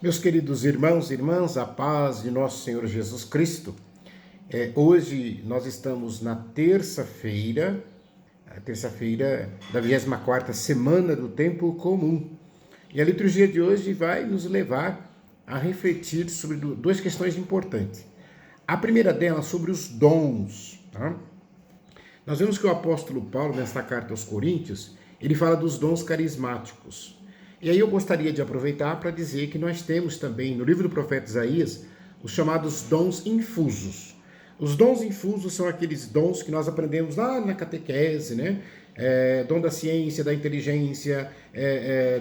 Meus queridos irmãos e irmãs, a paz de nosso Senhor Jesus Cristo. Hoje nós estamos na terça-feira da 24ª semana do tempo comum. E a liturgia de hoje vai nos levar a refletir sobre duas questões importantes. A primeira delas sobre os dons. Tá? Nós vemos que o apóstolo Paulo, nesta carta aos Coríntios, ele fala dos dons carismáticos. E aí eu gostaria de aproveitar para dizer que nós temos também no livro do profeta Isaías os chamados dons infusos. Os dons infusos são aqueles dons que nós aprendemos lá na catequese, né? Dom da ciência, da inteligência,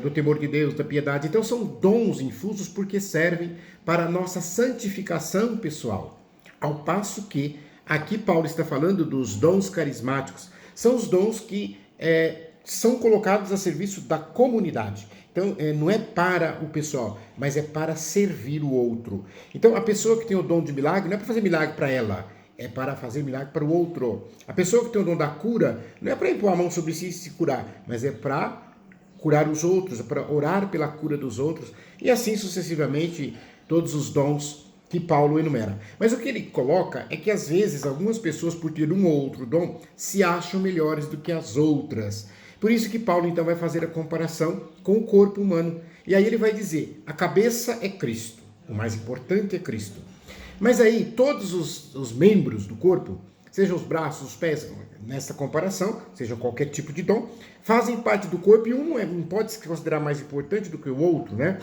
do temor de Deus, da piedade. Então são dons infusos porque servem para a nossa santificação pessoal. Ao passo que aqui Paulo está falando dos dons carismáticos. São os dons que são colocados a serviço da comunidade. Então, não é para o pessoal, mas é para servir o outro. Então, a pessoa que tem o dom de milagre não é para fazer milagre para ela, é para fazer milagre para o outro. A pessoa que tem o dom da cura não é para impor a mão sobre si e se curar, mas é para curar os outros, é para orar pela cura dos outros. E assim sucessivamente, todos os dons que Paulo enumera. Mas o que ele coloca é que às vezes algumas pessoas, por ter um ou outro dom, se acham melhores do que as outras. Por isso que Paulo então vai fazer a comparação com o corpo humano. E aí ele vai dizer, a cabeça é Cristo, o mais importante é Cristo. Mas aí todos os membros do corpo, sejam os braços, os pés, nessa comparação, seja qualquer tipo de dom, fazem parte do corpo e um não pode se considerar mais importante do que o outro, né?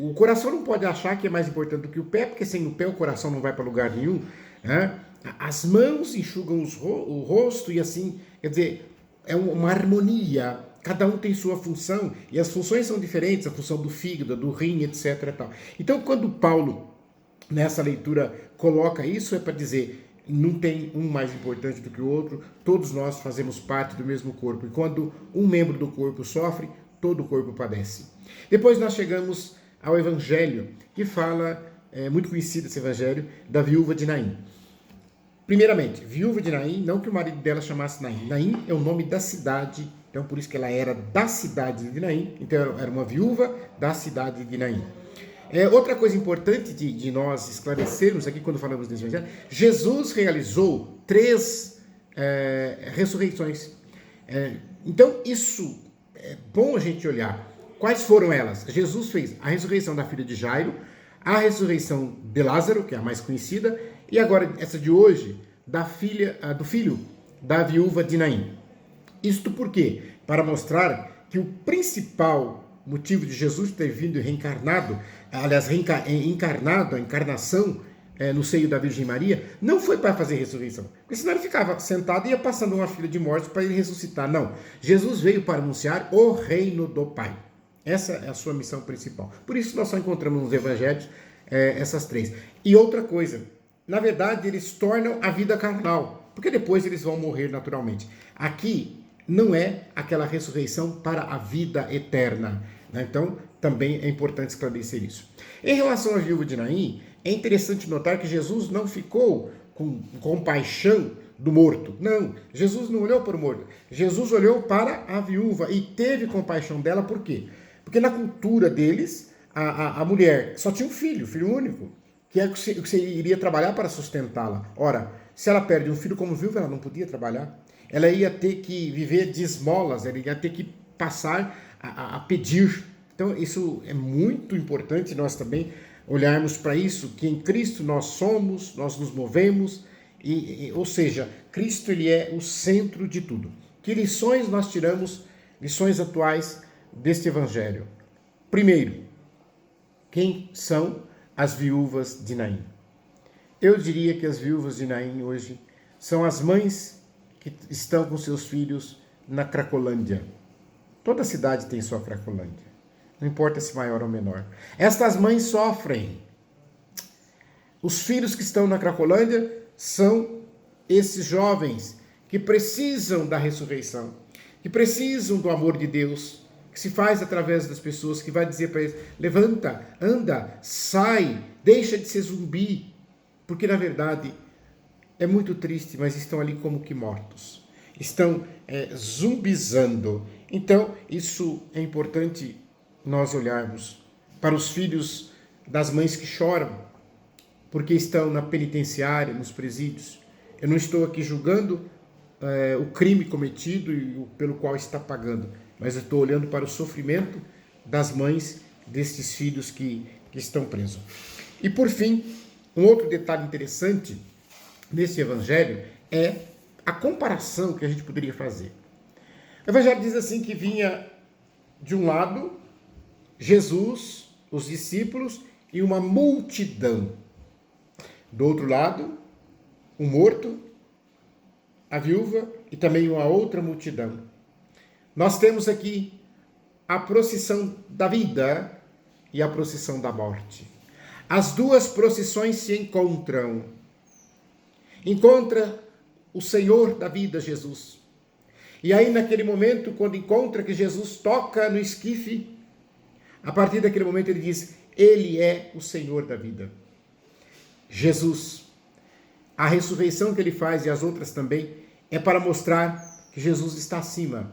O coração não pode achar que é mais importante do que o pé, porque sem o pé o coração não vai para lugar nenhum, né? As mãos enxugam o rosto e assim, quer dizer, é uma harmonia, cada um tem sua função, e as funções são diferentes, a função do fígado, do rim, etc. E tal. Então, quando Paulo, nessa leitura, coloca isso, é para dizer, não tem um mais importante do que o outro, todos nós fazemos parte do mesmo corpo, e quando um membro do corpo sofre, todo o corpo padece. Depois nós chegamos ao Evangelho, que fala, muito conhecido esse Evangelho, da viúva de Naim. Primeiramente, viúva de Naim, não que o marido dela chamasse Naim. Naim é o nome da cidade, então por isso que ela era da cidade de Naim, então era uma viúva da cidade de Naim. Outra coisa importante de nós esclarecermos aqui quando falamos desse evangelho, Jesus realizou 3 ressurreições. Então isso é bom a gente olhar. Quais foram elas? Jesus fez a ressurreição da filha de Jairo, a ressurreição de Lázaro, que é a mais conhecida, e agora essa de hoje, do filho da viúva de Naim. Isto por quê? Para mostrar que o principal motivo de Jesus ter vindo reencarnado, aliás, encarnado, a encarnação no seio da Virgem Maria, não foi para fazer ressurreição. Porque senão ele ficava sentado e ia passando uma fila de mortos para ele ressuscitar. Não. Jesus veio para anunciar o reino do Pai. Essa é a sua missão principal. Por isso nós só encontramos nos evangelhos essas 3. E outra coisa, na verdade eles tornam a vida carnal, porque depois eles vão morrer naturalmente. Aqui não é aquela ressurreição para a vida eterna, né? Então também é importante esclarecer isso. Em relação à viúva de Naim, é interessante notar que Jesus não ficou com compaixão do morto. Não, Jesus não olhou para o morto. Jesus olhou para a viúva e teve compaixão dela. Por quê? Porque na cultura deles, a mulher só tinha um filho único, que é o que você iria trabalhar para sustentá-la. Ora, se ela perde um filho como viúva, ela não podia trabalhar. Ela ia ter que viver de esmolas, ela ia ter que passar a pedir. Então, isso é muito importante nós também olharmos para isso, que em Cristo nós somos, nós nos movemos, ou seja, Cristo ele é o centro de tudo. Que lições nós tiramos, lições atuais deste Evangelho? Primeiro, quem são as viúvas de Naim? Eu diria que as viúvas de Naim hoje são as mães que estão com seus filhos na Cracolândia. Toda cidade tem sua Cracolândia. Não importa se maior ou menor. Estas mães sofrem. Os filhos que estão na Cracolândia são esses jovens que precisam da ressurreição, que precisam do amor de Deus, que se faz através das pessoas, que vai dizer para eles, levanta, anda, sai, deixa de ser zumbi, porque na verdade é muito triste, mas estão ali como que mortos, estão zumbizando. Então isso é importante nós olharmos para os filhos das mães que choram, porque estão na penitenciária, nos presídios. Eu não estou aqui julgando o crime cometido e pelo qual está pagando, mas eu estou olhando para o sofrimento das mães destes filhos que estão presos. E por fim, um outro detalhe interessante nesse evangelho é a comparação que a gente poderia fazer. O evangelho diz assim que vinha de um lado Jesus, os discípulos e uma multidão. Do outro lado, o morto, a viúva e também uma outra multidão. Nós temos aqui a procissão da vida e a procissão da morte. As duas procissões se encontram. Encontra o Senhor da vida, Jesus. E aí, naquele momento, quando encontra que Jesus toca no esquife, a partir daquele momento ele diz: Ele é o Senhor da vida. Jesus. A ressurreição que ele faz e as outras também é para mostrar que Jesus está acima,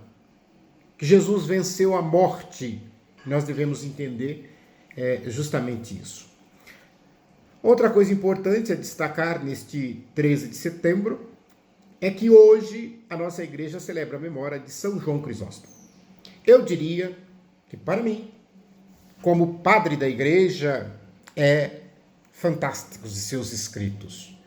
que Jesus venceu a morte. Nós devemos entender justamente isso. Outra coisa importante a destacar neste 13 de setembro é que hoje a nossa igreja celebra a memória de São João Crisóstomo. Eu diria que, para mim, como padre da igreja, é fantástico os seus escritos.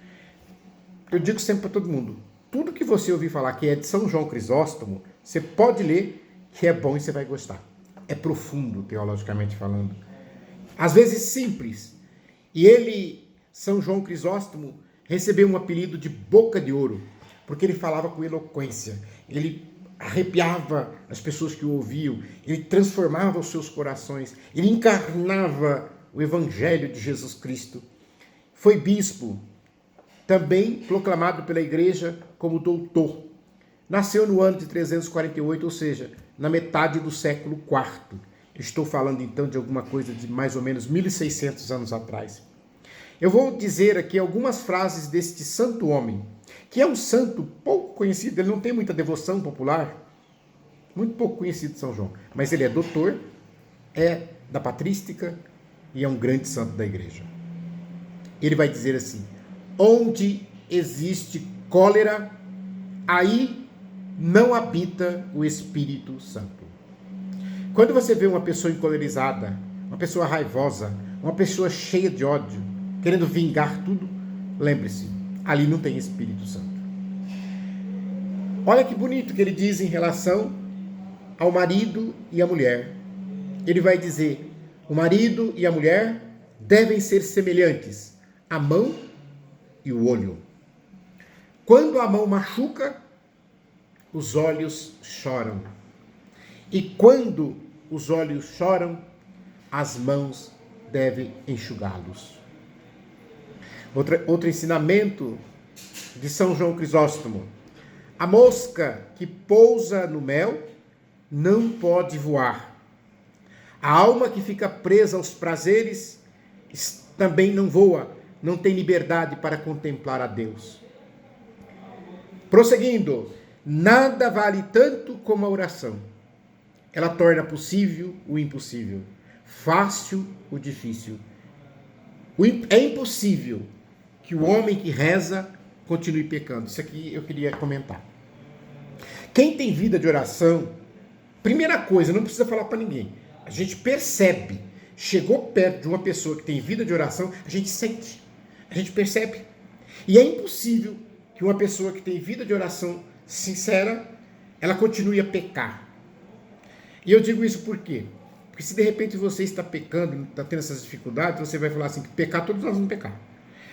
Eu digo sempre para todo mundo, tudo que você ouvir falar que é de São João Crisóstomo, você pode ler, que é bom e você vai gostar. É profundo, teologicamente falando. Às vezes simples. E ele, São João Crisóstomo, recebeu um apelido de boca de ouro, porque ele falava com eloquência. Ele arrepiava as pessoas que o ouviam, ele transformava os seus corações, ele encarnava o Evangelho de Jesus Cristo. Foi bispo, também proclamado pela igreja como doutor. Nasceu no ano de 348, ou seja, na metade do século IV. Estou falando então de alguma coisa de mais ou menos 1600 anos atrás. Eu vou dizer aqui algumas frases deste santo homem, que é um santo pouco conhecido, ele não tem muita devoção popular, muito pouco conhecido de São João, mas ele é doutor, é da patrística e é um grande santo da igreja. Ele vai dizer assim: onde existe cólera, aí não habita o Espírito Santo. Quando você vê uma pessoa encolerizada, uma pessoa raivosa, uma pessoa cheia de ódio, querendo vingar tudo, lembre-se, ali não tem Espírito Santo. Olha que bonito que ele diz em relação ao marido e à mulher. Ele vai dizer: o marido e a mulher devem ser semelhantes, a mão e o olho. Quando a mão machuca, os olhos choram. E quando os olhos choram, as mãos devem enxugá-los. Outro ensinamento de São João Crisóstomo: a mosca que pousa no mel não pode voar. A alma que fica presa aos prazeres também não voa, não tem liberdade para contemplar a Deus. Prosseguindo, nada vale tanto como a oração. Ela torna possível o impossível, fácil o difícil. É impossível que o homem que reza continue pecando. Isso aqui eu queria comentar. Quem tem vida de oração, primeira coisa, não precisa falar para ninguém. A gente percebe, chegou perto de uma pessoa que tem vida de oração, a gente sente, a gente percebe. E é impossível que uma pessoa que tem vida de oração sincera, ela continue a pecar. E eu digo isso por quê? Porque se de repente você está pecando, está tendo essas dificuldades, você vai falar assim, que pecar, todos nós vamos pecar.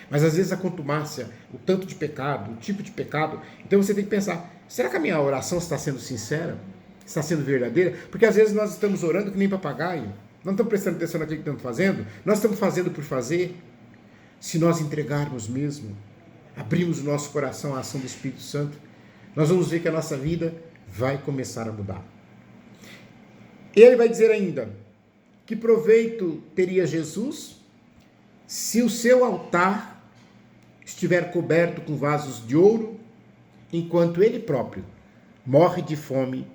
Mas às vezes a contumácia, o tanto de pecado, o tipo de pecado, então você tem que pensar, será que a minha oração está sendo sincera? Está sendo verdadeira? Porque às vezes nós estamos orando que nem papagaio, não estamos prestando atenção naquilo que estamos fazendo, nós estamos fazendo por fazer. Se nós entregarmos mesmo, abrirmos o nosso coração à ação do Espírito Santo, nós vamos ver que a nossa vida vai começar a mudar. Ele vai dizer ainda, que proveito teria Jesus se o seu altar estiver coberto com vasos de ouro, enquanto ele próprio morre de fome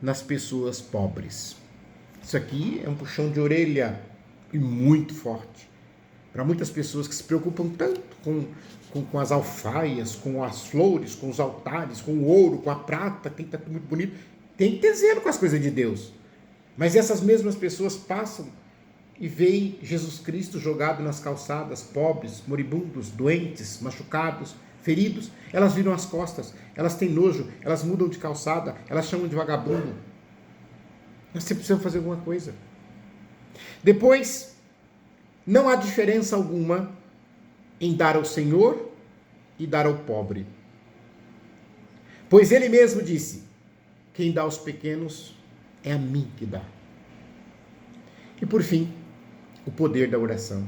nas pessoas pobres. Isso aqui é um puxão de orelha e muito forte. Para muitas pessoas que se preocupam tanto com as alfaias, com as flores, com os altares, com o ouro, com a prata, tem que estar muito bonito. Tem que ter zelo com as coisas de Deus. Mas essas mesmas pessoas passam e veem Jesus Cristo jogado nas calçadas, pobres, moribundos, doentes, machucados, feridos. Elas viram as costas, elas têm nojo, elas mudam de calçada, elas chamam de vagabundo. Nós precisamos fazer alguma coisa. Depois, não há diferença alguma em dar ao Senhor e dar ao pobre. Pois ele mesmo disse: quem dá aos pequenos é a mim que dá. E por fim, o poder da oração.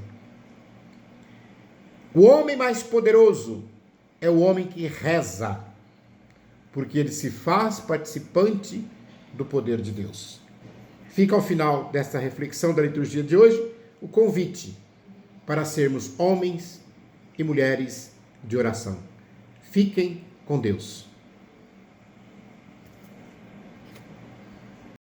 O homem mais poderoso é o homem que reza, porque ele se faz participante do poder de Deus. Fica ao final desta reflexão da liturgia de hoje o convite para sermos homens e mulheres de oração. Fiquem com Deus.